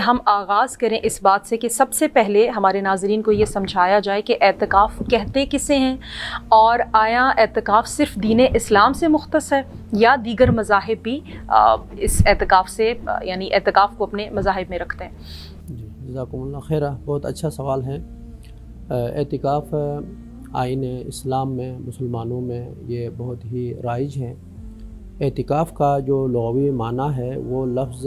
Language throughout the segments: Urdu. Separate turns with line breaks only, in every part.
ہم آغاز کریں اس بات سے کہ سب سے پہلے ہمارے ناظرین کو یہ سمجھایا جائے کہ اعتکاف کہتے کسے ہیں، اور آیا اعتکاف صرف دین اسلام سے مختص ہے یا دیگر مذاہب بھی اس اعتکاف سے یعنی اعتکاف کو اپنے مذاہب میں رکھتے ہیں؟
جی جزاکم اللہ خیرہ، بہت اچھا سوال ہے۔ اعتکاف آئین اسلام میں مسلمانوں میں یہ بہت ہی رائج ہے۔ اعتکاف کا جو لغوی معنی ہے وہ لفظ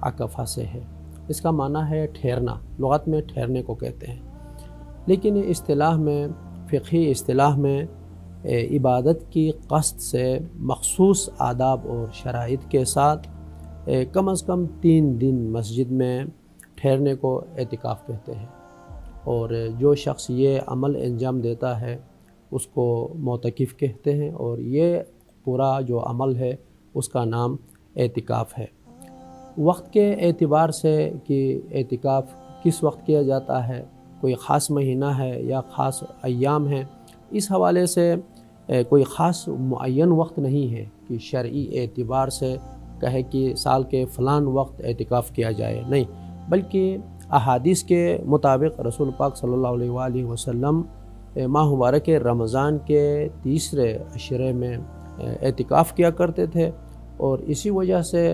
عکفہ سے ہے، اس کا معنی ہے ٹھہرنا، لغت میں ٹھہرنے کو کہتے ہیں، لیکن اصطلاح میں، فقہی اصطلاح میں عبادت کی قصد سے مخصوص آداب اور شرائط کے ساتھ کم از کم 3 دن مسجد میں ٹھہرنے کو اعتکاف کہتے ہیں، اور جو شخص یہ عمل انجام دیتا ہے اس کو معتکف کہتے ہیں، اور یہ پورا جو عمل ہے اس کا نام اعتکاف ہے۔ وقت کے اعتبار سے کہ اعتکاف کس وقت کیا جاتا ہے، کوئی خاص مہینہ ہے یا خاص ایام ہے، اس حوالے سے کوئی خاص معین وقت نہیں ہے کہ شرعی اعتبار سے کہے کہ سال کے فلان وقت اعتکاف کیا جائے، نہیں، بلکہ احادیث کے مطابق رسول پاک صلی اللہ علیہ وآلہ وسلم ماہ مبارک رمضان کے تیسرے عشرے میں اعتکاف کیا کرتے تھے، اور اسی وجہ سے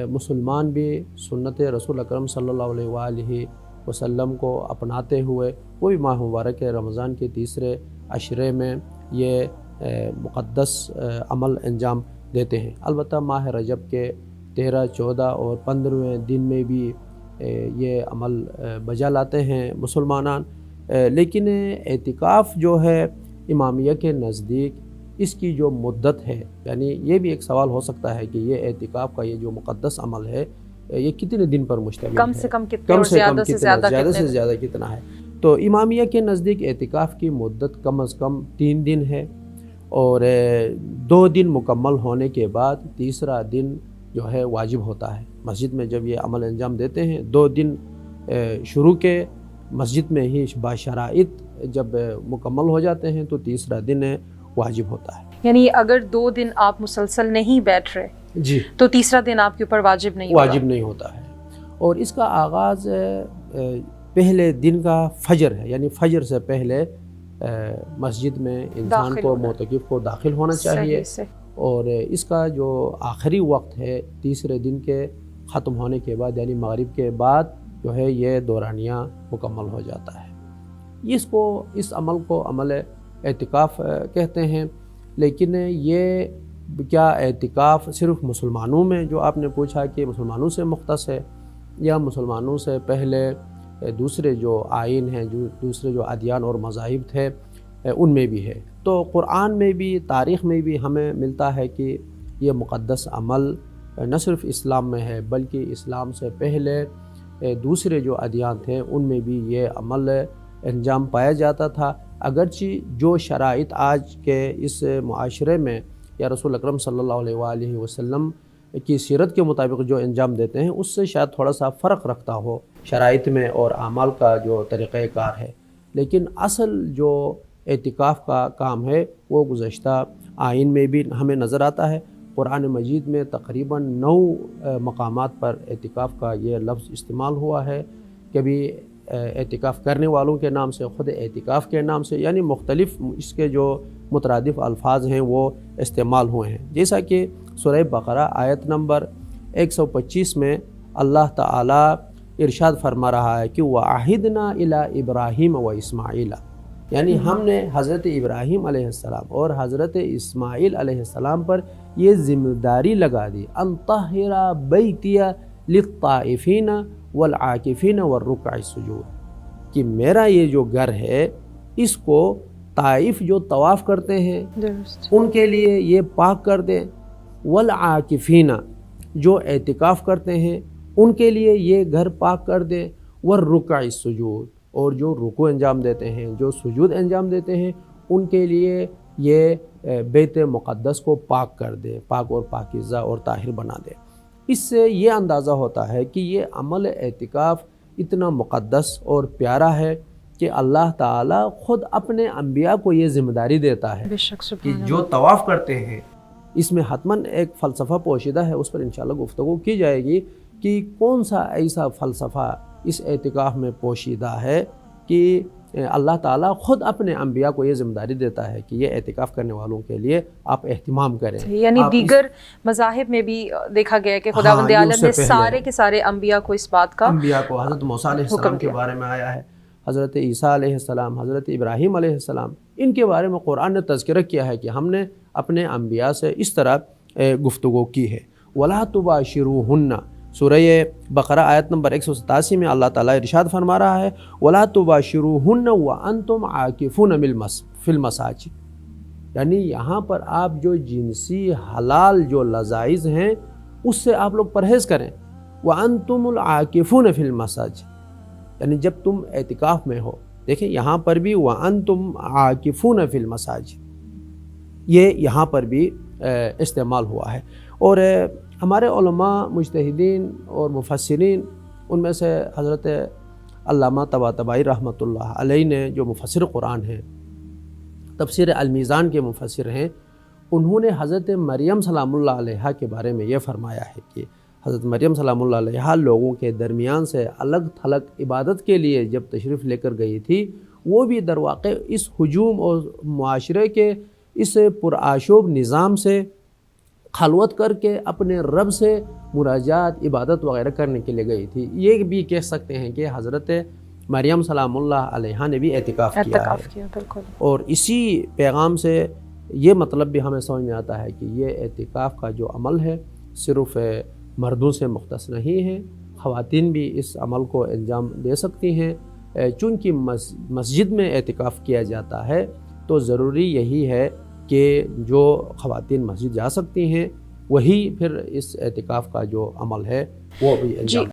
مسلمان بھی سنت رسول اکرم صلی اللہ علیہ وآلہ وسلم کو اپناتے ہوئے وہ بھی ماہ مبارک رمضان کے تیسرے عشرے میں یہ مقدس عمل انجام دیتے ہیں۔ البتہ ماہ رجب کے 13، 14 اور 15ویں دن میں بھی یہ عمل بجا لاتے ہیں مسلمانان، لیکن اعتکاف جو ہے امامیہ کے نزدیک اس کی جو مدت ہے، یعنی یہ بھی ایک سوال ہو سکتا ہے کہ یہ اعتکاف کا یہ جو مقدس عمل ہے یہ کتنے دن پر مشتمل ہے،
کم سے کم کتنے اور زیادہ سے زیادہ
کتنا ہے؟ تو امامیہ کے نزدیک اعتکاف کی مدت کم از کم 3 دن ہے، اور 2 دن مکمل ہونے کے بعد تیسرا دن جو ہے واجب ہوتا ہے۔ مسجد میں جب یہ عمل انجام دیتے ہیں 2 دن شروع کے مسجد میں ہی باشرائط جب مکمل ہو جاتے ہیں تو تیسرا دن واجب ہوتا ہے۔
یعنی اگر 2 دن آپ مسلسل نہیں بیٹھ رہے
جی
تو تیسرا دن آپ کے اوپر واجب نہیں
ہوتا ہے، اور اس کا آغاز پہلے دن کا فجر ہے، یعنی فجر سے پہلے مسجد میں انسان کو معتکف کو داخل ہونا چاہیے، اور اس کا جو آخری وقت ہے تیسرے دن کے ختم ہونے کے بعد یعنی مغرب کے بعد جو ہے یہ دورانیہ مکمل ہو جاتا ہے۔ اس عمل کو عمل اعتکاف کہتے ہیں، لیکن یہ کیا اعتکاف صرف مسلمانوں میں، جو آپ نے پوچھا کہ مسلمانوں سے مختص ہے یا مسلمانوں سے پہلے دوسرے جو آئین ہیں، جو دوسرے جو ادیان اور مذاہب تھے ان میں بھی ہے؟ تو قرآن میں بھی، تاریخ میں بھی ہمیں ملتا ہے کہ یہ مقدس عمل نہ صرف اسلام میں ہے بلکہ اسلام سے پہلے دوسرے جو ادیان تھے ان میں بھی یہ عمل انجام پایا جاتا تھا، اگرچہ جو شرائط آج کے اس معاشرے میں یا رسول اکرم صلی اللہ علیہ وآلہ وسلم کی سیرت کے مطابق جو انجام دیتے ہیں اس سے شاید تھوڑا سا فرق رکھتا ہو شرائط میں اور اعمال کا جو طریقہ کار ہے، لیکن اصل جو اعتکاف کا کام ہے وہ گزشتہ آئین میں بھی ہمیں نظر آتا ہے۔ قرآن مجید میں تقریباً 9 مقامات پر اعتکاف کا یہ لفظ استعمال ہوا ہے، کبھی اعتکاف کرنے والوں کے نام سے، خود اعتکاف کے نام سے، یعنی مختلف اس کے جو مترادف الفاظ ہیں وہ استعمال ہوئے ہیں، جیسا کہ سورہ بقرہ آیت نمبر 125 میں اللہ تعالیٰ ارشاد فرما رہا ہے کہ وَعَهِدْنَا إِلَىٰ إِبْرَاهِيمَ وَإِسْمَاعِيلَ، یعنی ہم نے حضرت ابراہیم علیہ السلام اور حضرت اسماعیل علیہ السلام پر یہ ذمہ داری لگا دی ان طہر بیتی للطائفین والعاکفین والرکع السجود، کہ میرا یہ جو گھر ہے اس کو طائف جو طواف کرتے ہیں ان کے لیے یہ پاک کر دیں، والعاکفین جو اعتکاف کرتے ہیں ان کے لیے یہ گھر پاک کر دیں، والرکع السجود اور جو رکوع انجام دیتے ہیں، جو سجود انجام دیتے ہیں ان کے لیے یہ بیت مقدس کو پاک کر دے، پاک اور پاکیزہ اور طاہر بنا دے۔ اس سے یہ اندازہ ہوتا ہے کہ یہ عمل اعتکاف اتنا مقدس اور پیارا ہے کہ اللہ تعالیٰ خود اپنے انبیاء کو یہ ذمہ داری دیتا ہے کہ جو طواف کرتے ہیں، اس میں حتماً ایک فلسفہ پوشیدہ ہے، اس پر انشاءاللہ گفتگو کی جائے گی کہ کون سا ایسا فلسفہ اس اعتکاف میں پوشیدہ ہے کہ اللہ تعالیٰ خود اپنے انبیاء کو یہ ذمہ داری دیتا ہے کہ یہ اعتکاف کرنے والوں کے لیے آپ اہتمام کریں.
یعنی دیگر مذاہب میں بھی دیکھا گیا کہ خداوند عالم نے سارے کے سارے انبیاء کو اس بات کا
انبیاء کو حضرت موسیٰ علیہ السلام کے بارے میں آیا ہے، حضرت عیسیٰ علیہ السلام، حضرت ابراہیم علیہ السلام، ان کے بارے میں قرآن نے تذکرہ کیا ہے کہ ہم نے اپنے انبیاء سے اس طرح گفتگو کی ہے. وَلَا تُبَاشِرُوهُنَّ سورہ بقرہ آیت نمبر 187 میں اللہ تعالیٰ ارشاد فرما رہا ہے وَلَا تُبَاشِرُوهُنَّ وَأَنْتُمْ عَاكِفُونَ فِي الْمَسَاجِدِ، یعنی یہاں پر آپ جو جنسی حلال جو لذائذ ہیں اس سے آپ لوگ پرہیز کریں. وَأَنْتُمُ الْعَاكِفُونَ فِي الْمَسَاجِدِ، یعنی جب تم اعتکاف میں ہو، دیکھیں یہاں پر بھی وَأَنْتُمْ عَاكِفُونَ فِي الْمَسَاجِدِ یہ یہاں پر بھی استعمال ہوا ہے. اور ہمارے علماء مجتہدین اور مفسرین ان میں سے حضرت علامہ طباطبائی رحمۃ اللہ علیہ نے جو مفسر قرآن ہیں، تفسیر المیزان کے مفسر ہیں، انہوں نے حضرت مریم سلام اللہ علیہا کے بارے میں یہ فرمایا ہے کہ حضرت مریم سلام اللہ علیہا لوگوں کے درمیان سے الگ تھلگ عبادت کے لیے جب تشریف لے کر گئی تھی، وہ بھی در واقع اس ہجوم اور معاشرے کے اس پرآشوب نظام سے خلوت کر کے اپنے رب سے مناجات عبادت وغیرہ کرنے کے لیے گئی تھی. یہ بھی کہہ سکتے ہیں کہ حضرت مریم سلام اللہ علیہا نے بھی اعتکاف کیا ہے.
بالکل.
اور اسی پیغام سے یہ مطلب بھی ہمیں سمجھ میں آتا ہے کہ یہ اعتکاف کا جو عمل ہے صرف مردوں سے مختص نہیں ہے، خواتین بھی اس عمل کو انجام دے سکتی ہیں. چونکہ مسجد میں اعتکاف کیا جاتا ہے تو ضروری یہی ہے کہ جو خواتین مسجد جا سکتی ہیں وہی پھر اس اعتکاف کا جو عمل ہے وہ بھی انجام